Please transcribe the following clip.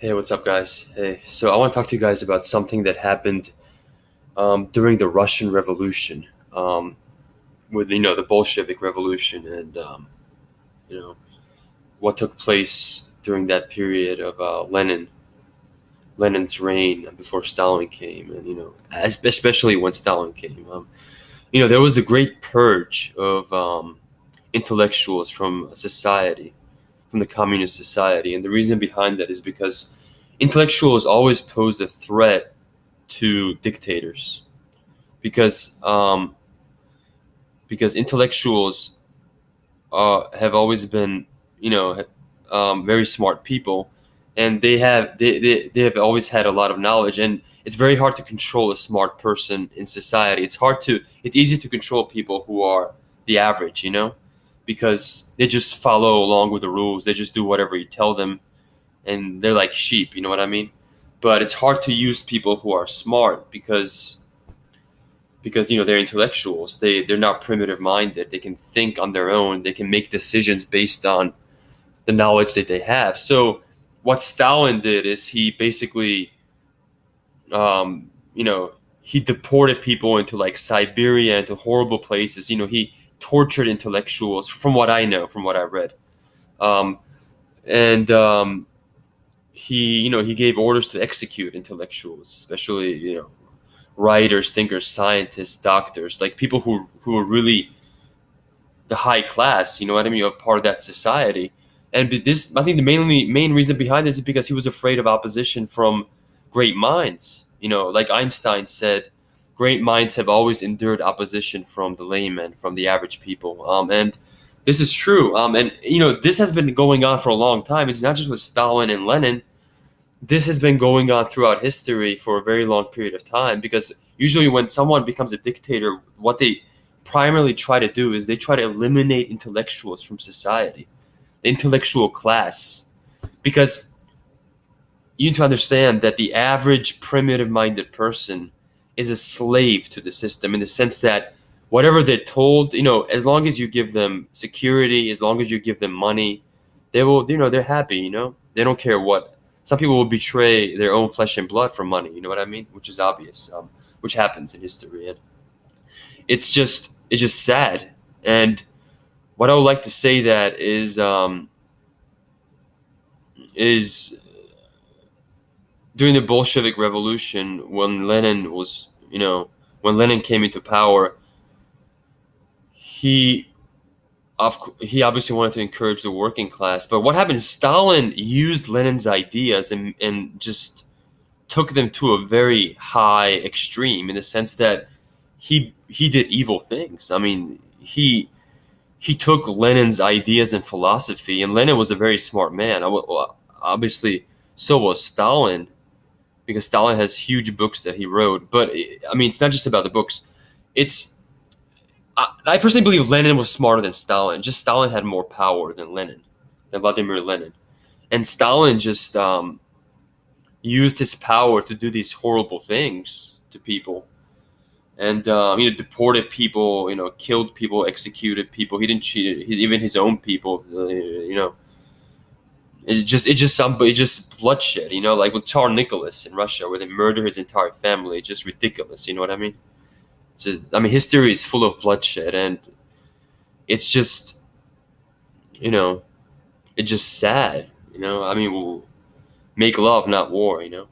Hey, what's up, guys? Hey, so I want to talk to you guys about something that happened during the Russian Revolution, with the Bolshevik Revolution, and you know what took place during that period of Lenin's reign before Stalin came, and especially when Stalin came. There was the Great Purge of intellectuals from society, from the communist society, and the reason behind that is because intellectuals always posed a threat to dictators because intellectuals have always been very smart people, and they have always had a lot of knowledge, and it's very hard to control a smart person in society. It's easy to control people who are the average, because they just follow along with the rules. They just do whatever you tell them, and they're like sheep, you know what I mean? But it's hard to use people who are smart because they're intellectuals. They're not primitive minded. They can think on their own. They can make decisions based on the knowledge that they have. So what Stalin did is he basically um, you know he deported people into like Siberia, into horrible places. He tortured intellectuals, from what I know, from what I read. um, and he gave orders to execute intellectuals, especially writers, thinkers, scientists, doctors, like people who are really the high class. You know what I mean? You're part of that society. And this, I think, the main reason behind this is because he was afraid of opposition from great minds. Like Einstein said, great minds have always endured opposition from the layman, from the average people. And this is true. And this has been going on for a long time. It's not just with Stalin and Lenin. This has been going on throughout history for a very long period of time, because usually when someone becomes a dictator, what they primarily try to do is they try to eliminate intellectuals from society, the intellectual class, because you need to understand that the average primitive minded person is a slave to the system, in the sense that whatever they're told, as long as you give them security, as long as you give them money, they will, they're happy. They don't care what. Some people will betray their own flesh and blood for money. You know what I mean? Which is obvious, which happens in history. And it's just sad. And what I would like to say that is during the Bolshevik Revolution, when Lenin came into power, he he obviously wanted to encourage the working class. But what happened is Stalin used Lenin's ideas and just took them to a very high extreme, in the sense that he did evil things. I mean, he took Lenin's ideas and philosophy, and Lenin was a very smart man. Well, obviously, so was Stalin, because Stalin has huge books that he wrote. But I mean, it's not just about the books. It's I personally believe Lenin was smarter than Stalin. Just Stalin had more power than Vladimir Lenin, and Stalin just used his power to do these horrible things to people, and deported people, killed people, executed people. He didn't cheat even his own people. It's just bloodshed. Like with Tsar Nicholas in Russia, where they murder his entire family. It's just ridiculous. You know what I mean? History is full of bloodshed, and it's just you know, it's just sad. We'll make love, not war. Yeah.